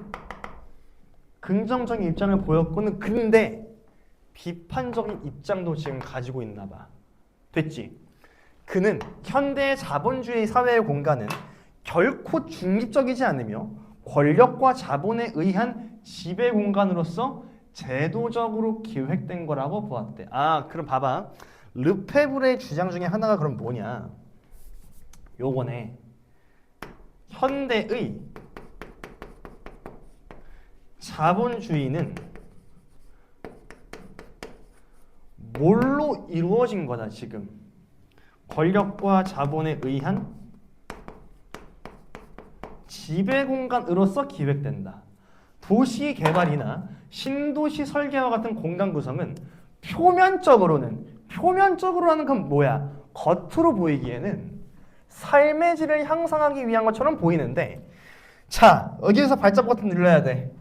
긍정적인 입장을 보였고는 근데 비판적인 입장도 지금 가지고 있나 봐. 됐지? 그는 현대의 자본주의 사회의 공간은 결코 중립적이지 않으며 권력과 자본에 의한 지배 공간으로서 제도적으로 기획된 거라고 보았대. 아, 그럼 봐봐. 르페브르의 주장 중에 하나가 그럼 뭐냐? 요거네. 현대의 자본주의는 뭘로 이루어진 거다 지금? 권력과 자본에 의한 지배 공간으로서 기획된다. 도시 개발이나 신도시 설계와 같은 공간 구성은 표면적으로는 그건 뭐야? 겉으로 보이기에는 삶의 질을 향상하기 위한 것처럼 보이는데, 자, 여기에서 발작 버튼 눌러야 돼.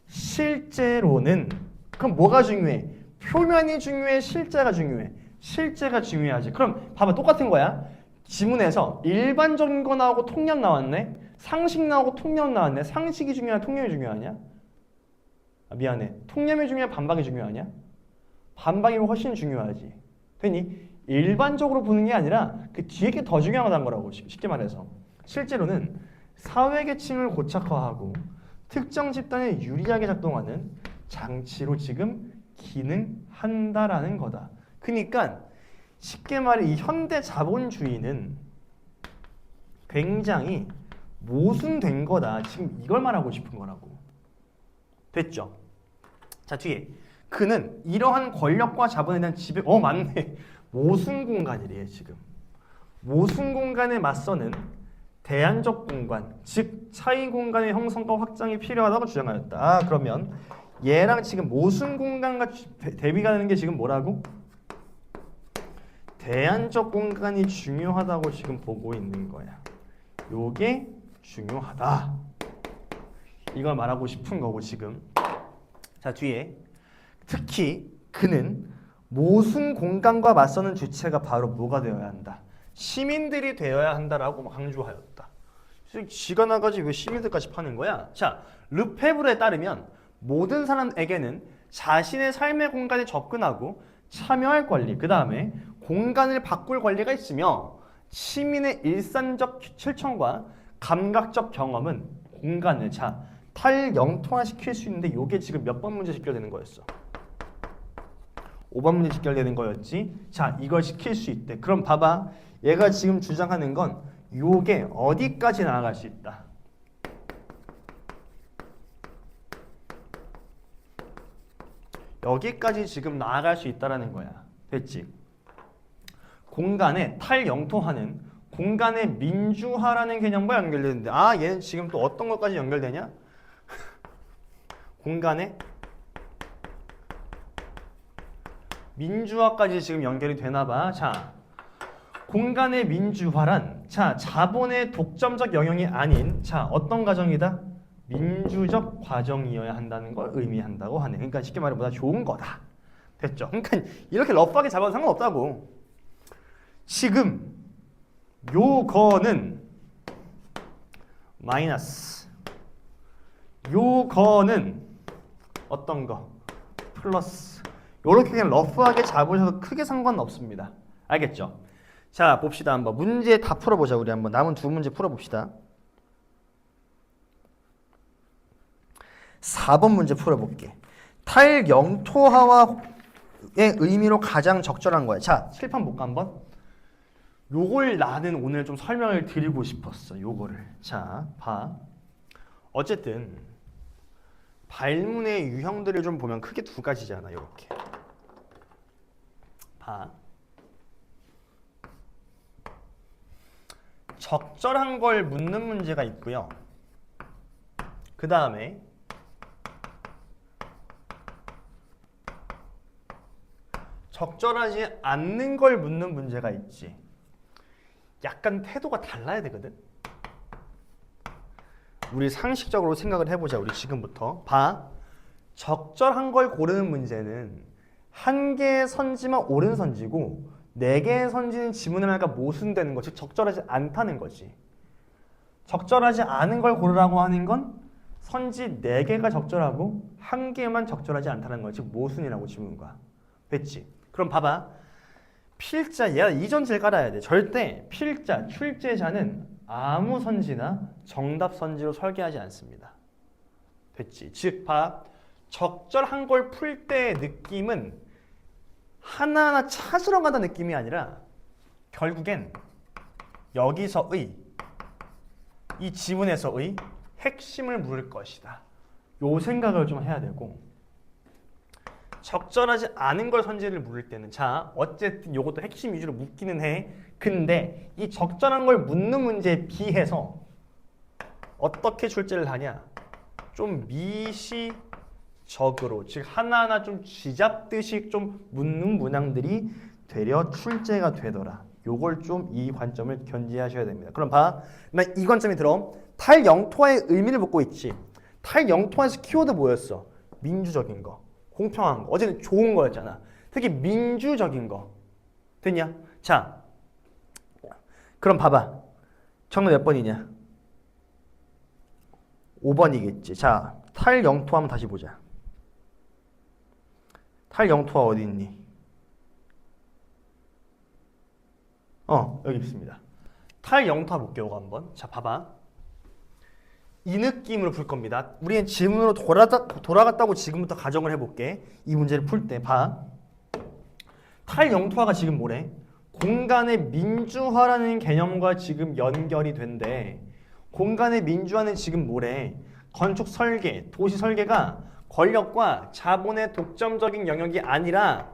실제로는 그럼 뭐가 중요해? 표면이 중요해? 실제가 중요해? 실제가 중요하지. 그럼 봐봐, 똑같은 거야. 지문에서 일반적인 거 나오고 통념 나왔네. 상식 나오고 통념 나왔네. 상식이 중요하냐? 통념이 중요하냐? 아, 미안해. 통념이 중요해? 반박이 중요하냐? 반박이 훨씬 중요하지. 되니 일반적으로 보는 게 아니라 그 뒤에 게 더 중요하다는 거라고. 쉽게 말해서 실제로는 사회계층을 고착화하고 특정 집단에 유리하게 작동하는 장치로 지금 기능한다라는 거다. 그러니까 쉽게 말해 이 현대 자본주의는 굉장히 모순된 거다. 지금 이걸 말하고 싶은 거라고. 됐죠? 자, 뒤에 그는 이러한 권력과 자본에 대한 지배 맞네. 모순 공간이래요, 지금. 모순 공간에 맞서는 대안적 공간, 즉 차이 공간의 형성과 확장이 필요하다고 주장하였다. 아, 그러면 얘랑 지금 모순 공간과 대비가 되는 게 지금 뭐라고? 대안적 공간이 중요하다고 지금 보고 있는 거야. 요게 중요하다. 이걸 말하고 싶은 거고 지금. 자, 뒤에 특히 그는 모순 공간과 맞서는 주체가 바로 뭐가 되어야 한다? 시민들이 되어야 한다라고 강조하였다. 지가 나가지 왜 시민들까지 파는 거야? 자, 르페브르에 따르면 모든 사람에게는 자신의 삶의 공간에 접근하고 참여할 권리, 그 다음에 공간을 바꿀 권리가 있으며 시민의 일상적 실천과 감각적 경험은 공간을 탈영토화시킬 수 있는데 이게 지금 몇 번 문제 직결되는 거였어? 5번 문제 직결되는 거였지. 자, 이걸 시킬 수 있대. 그럼 봐봐. 얘가 지금 주장하는 건 요게 어디까지 나아갈 수 있다. 여기까지 지금 나아갈 수 있다라는 거야. 됐지? 공간의 탈영토화는 공간의 민주화라는 개념과 연결되는데 얘는 지금 또 어떤 것까지 연결되냐? 공간의 민주화까지 지금 연결이 되나 봐. 자, 공간의 민주화란 자본의 독점적 영역이 아닌 어떤 과정이다? 민주적 과정이어야 한다는 걸 의미한다고 하네. 그러니까 쉽게 말해 보다 좋은 거다. 됐죠? 그러니까 이렇게 러프하게 잡아도 상관없다고. 지금 요거는 마이너스, 요거는 어떤 거? 플러스. 요렇게 그냥 러프하게 잡으셔도 크게 상관없습니다. 알겠죠? 자, 봅시다. 한번 문제 다 풀어보자. 우리 한번 남은 두 문제 풀어봅시다. 4번 문제 풀어볼게. 탈영토화의 의미로 가장 적절한 거야. 자, 칠판 볼까 한번? 요걸 나는 오늘 좀 설명을 드리고 싶었어. 요거를. 자, 봐. 어쨌든 발문의 유형들을 좀 보면 크게 두 가지잖아. 요렇게. 봐. 적절한 걸 묻는 문제가 있고요. 그 다음에 적절하지 않는 걸 묻는 문제가 있지. 약간 태도가 달라야 되거든. 우리 상식적으로 생각을 해보자. 우리 지금부터. 봐. 적절한 걸 고르는 문제는 한 개의 선지만 옳은 선지고 네 개의 선지는 지문을 하니까 모순되는 거지. 적절하지 않다는 거지. 적절하지 않은 걸 고르라고 하는 건 선지 네 개가 적절하고 한 개만 적절하지 않다는 거지. 모순이라고 지문과. 됐지? 그럼 봐봐. 필자, 얘가 이전제를 깔아야 돼. 절대 필자, 출제자는 아무 선지나 정답 선지로 설계하지 않습니다. 됐지? 즉, 봐. 적절한 걸 풀 때의 느낌은 하나하나 찾으러 간다는 느낌이 아니라 결국엔 여기서의 이 지문에서의 핵심을 물을 것이다. 요 생각을 좀 해야 되고, 적절하지 않은 걸 선지를 물을 때는 어쨌든 요것도 핵심 위주로 묻기는 해. 근데 이 적절한 걸 묻는 문제에 비해서 어떻게 출제를 하냐? 좀 미시적으로, 즉 하나하나 좀 쥐잡듯이 좀 묻는 문항들이 되려 출제가 되더라. 요걸 좀 이 관점을 견지하셔야 됩니다. 그럼 봐. 나 이 관점이 들어. 탈영토화의 의미를 묻고 있지. 탈영토화에서 키워드 뭐였어? 민주적인 거. 공평한 거. 어제는 좋은 거였잖아. 특히 민주적인 거. 됐냐? 자, 그럼 봐봐. 정답 몇 번이냐? 5번이겠지. 자, 탈영토화 한번 다시 보자. 탈영토화 어디 있니? 여기 있습니다. 탈영토화 볼게요. 한번. 자, 봐봐. 이 느낌으로 풀 겁니다. 우리는 지문으로 돌아갔다고 지금부터 가정을 해볼게. 이 문제를 풀 때 봐. 탈영토화가 지금 뭐래? 공간의 민주화라는 개념과 지금 연결이 된대. 공간의 민주화는 지금 뭐래? 건축 설계, 도시 설계가 권력과 자본의 독점적인 영역이 아니라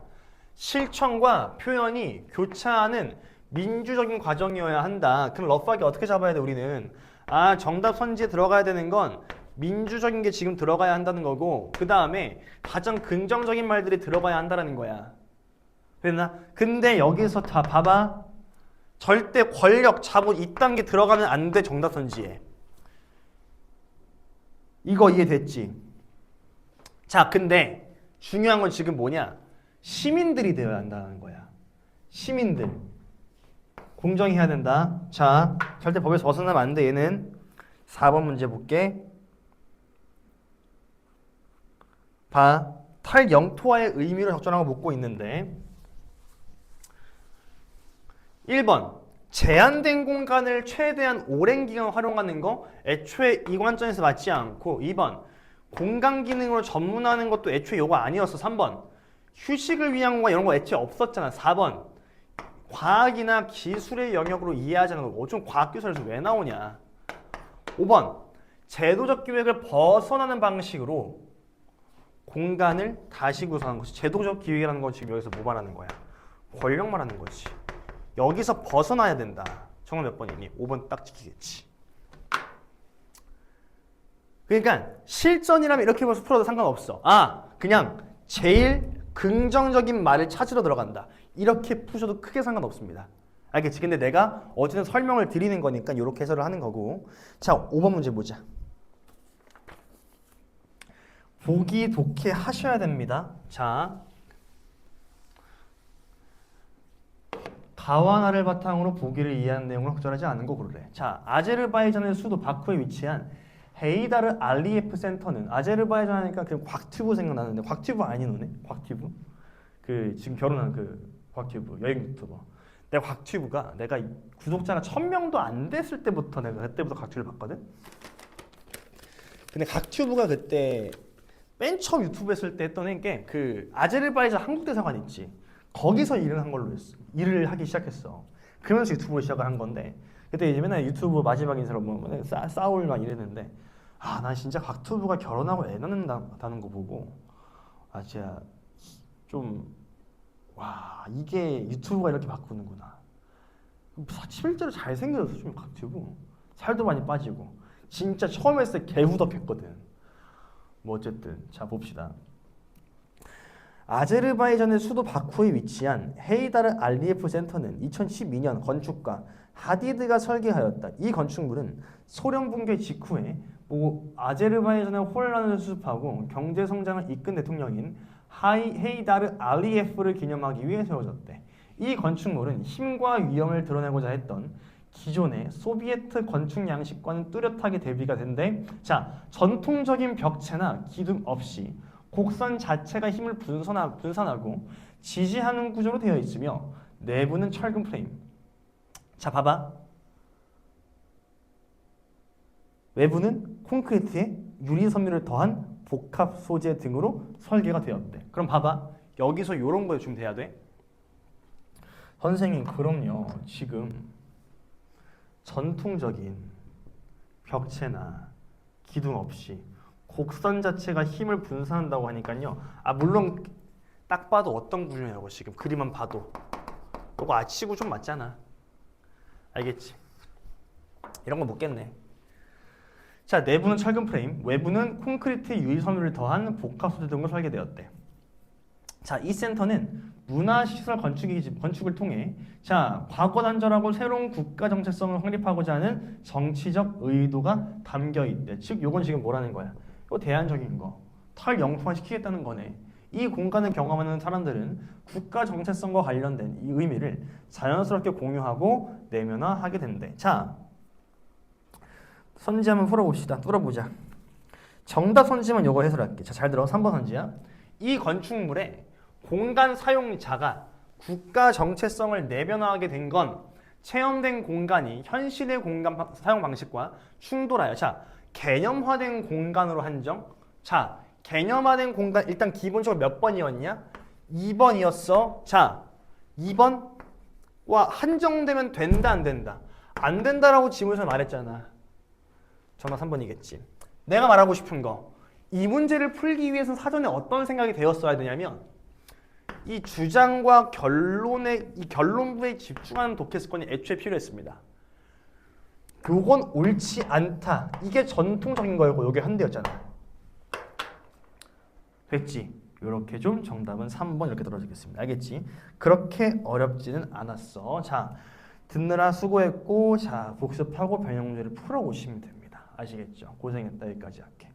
실천과 표현이 교차하는 민주적인 과정이어야 한다. 그럼 러프하게 어떻게 잡아야 돼 우리는? 아, 정답 선지에 들어가야 되는 건 민주적인 게 지금 들어가야 한다는 거고, 그 다음에 가장 긍정적인 말들이 들어가야 한다는 거야. 그랬나? 근데 여기서 다 봐봐. 절대 권력, 자본 이딴 게 들어가면 안 돼, 정답 선지에. 이거 이해됐지? 자, 근데 중요한 건 지금 뭐냐? 시민들이 되어야 한다는 거야. 시민들. 공정해야 된다. 자, 절대 법에서 벗어나면 안 돼. 얘는 4번 문제 볼게. 봐. 탈영토화의 의미를 적절한 거 묻고 있는데 1번. 제한된 공간을 최대한 오랜 기간 활용하는 거 애초에 이 관점에서 맞지 않고 2번. 공간 기능으로 전문화하는 것도 애초에 요거 아니었어. 3번. 휴식을 위한 공간 이런 거 애초에 없었잖아. 4번. 과학이나 기술의 영역으로 이해하자는 거. 좀 과학기술에서 왜 나오냐. 5번. 제도적 기획을 벗어나는 방식으로 공간을 다시 구성하는 것이 제도적 기획이라는 건 지금 여기서 뭐 말하는 거야? 권력 말하는 거지. 여기서 벗어나야 된다. 정답 몇 번이니? 5번 딱 지키겠지. 그러니까 실전이라면 이렇게 벌써 풀어도 상관없어. 아, 그냥 제일 긍정적인 말을 찾으러 들어간다. 이렇게 푸셔도 크게 상관없습니다. 알겠지? 근데 내가 어쨌든 설명을 드리는 거니까 이렇게 해설을 하는 거고. 자, 5번 문제 보자. 보기 독해 하셔야 됩니다. 자, 가와나를 바탕으로 보기를 이해하는 내용을 확정하지 않은 거 고르래. 자, 아제르바이잔의 수도 바쿠에 위치한 헤이다르 알리예프 센터는, 아제르바이잔 하니까 그 곽튜브 생각나는데 곽튜브 아니노네? 곽튜브? 그 지금 결혼한 그 곽튜브 여행 유튜버. 내가 곽튜브가 내가 구독자가 1000명도 안 됐을 때부터 내가 그때부터 곽튜브를 봤거든. 근데 곽튜브가 그때 맨 처음 유튜브 했을 때 했던 게 그 아제르바이잔 한국 대사관 있지. 거기서 일을 한 걸로 했어. 일을 하기 시작했어. 그러면서 유튜브를 시작을 한 건데 그때 이제 맨날 유튜브 마지막 인사로 뭐 싸울 막 이랬는데 아, 난 진짜 곽튜브가 결혼하고 애 낳는다는 거 보고 아, 진짜 좀 와, 이게 유튜브가 이렇게 바꾸는구나. 실제로 잘생겨졌어. 좀 곽튜브 살도 많이 빠지고 진짜 처음 했을 때 개후덕했거든. 뭐 어쨌든 자 봅시다. 아제르바이잔의 수도 바쿠에 위치한 헤이다르 알리예프 센터는 2012년 건축가 하디드가 설계하였다. 이 건축물은 소련 붕괴 직후에 아제르바이잔의 혼란을 수습하고 경제 성장을 이끈 대통령인 헤이다르 알리예프를 기념하기 위해 세워졌대. 이 건축물은 힘과 위험을 드러내고자 했던 기존의 소비에트 건축 양식과는 뚜렷하게 대비가 된대. 자, 전통적인 벽체나 기둥 없이 곡선 자체가 힘을 분산하고 지지하는 구조로 되어 있으며 내부는 철근 프레임. 자, 봐봐. 외부는 콘크리트에 유리 섬유를 더한 복합 소재 등으로 설계가 되었대. 그럼 봐봐. 여기서 이런 거에 좀 돼야 돼. 선생님, 그럼요. 지금 전통적인 벽체나 기둥 없이 곡선 자체가 힘을 분산한다고 하니까요. 아, 물론 딱 봐도 어떤 구조냐고 지금 그림만 봐도 이거 아치고 좀 맞잖아. 알겠지? 이런 거 묻겠네. 자, 내부는 철근 프레임, 외부는 콘크리트 유리 섬유를 더한 복합 소재 등으로 설계되었대. 자, 이 센터는 문화시설 건축을 통해 자, 과거 단절하고 새로운 국가 정체성을 확립하고자 하는 정치적 의도가 담겨 있대. 즉, 요건 지금 뭐라는 거야? 이거 대안적인 거. 탈영토화 시키겠다는 거네. 이 공간을 경험하는 사람들은 국가 정체성과 관련된 이 의미를 자연스럽게 공유하고 내면화하게 된대. 자, 선지 한번 풀어봅시다. 뚫어보자. 정답 선지만 요거 해설할게. 자, 잘 들어. 3번 선지야. 이 건축물의 공간 사용자가 국가 정체성을 내변화하게 된 건 체험된 공간이 현실의 공간 사용 방식과 충돌하여. 자, 개념화된 공간으로 한정. 자, 개념화된 공간 일단 기본적으로 몇 번이었냐? 2번이었어. 자, 2번과 한정되면 된다 안 된다? 안 된다라고 지문에서 말했잖아. 정답 3번이겠지. 내가 말하고 싶은 거. 이 문제를 풀기 위해서 사전에 어떤 생각이 되었어야 되냐면 이 주장과 결론의 이 결론부에 집중하는 독해 습관이 애초에 필요했습니다. 요건 옳지 않다. 이게 전통적인 거였고 요게 현대였잖아. 됐지? 요렇게 좀 정답은 3번 이렇게 떨어지겠습니다. 알겠지? 그렇게 어렵지는 않았어. 자, 듣느라 수고했고 자, 복습하고 변형 문제를 풀어오시면 됩니다. 아시겠죠? 고생했다. 여기까지 할게.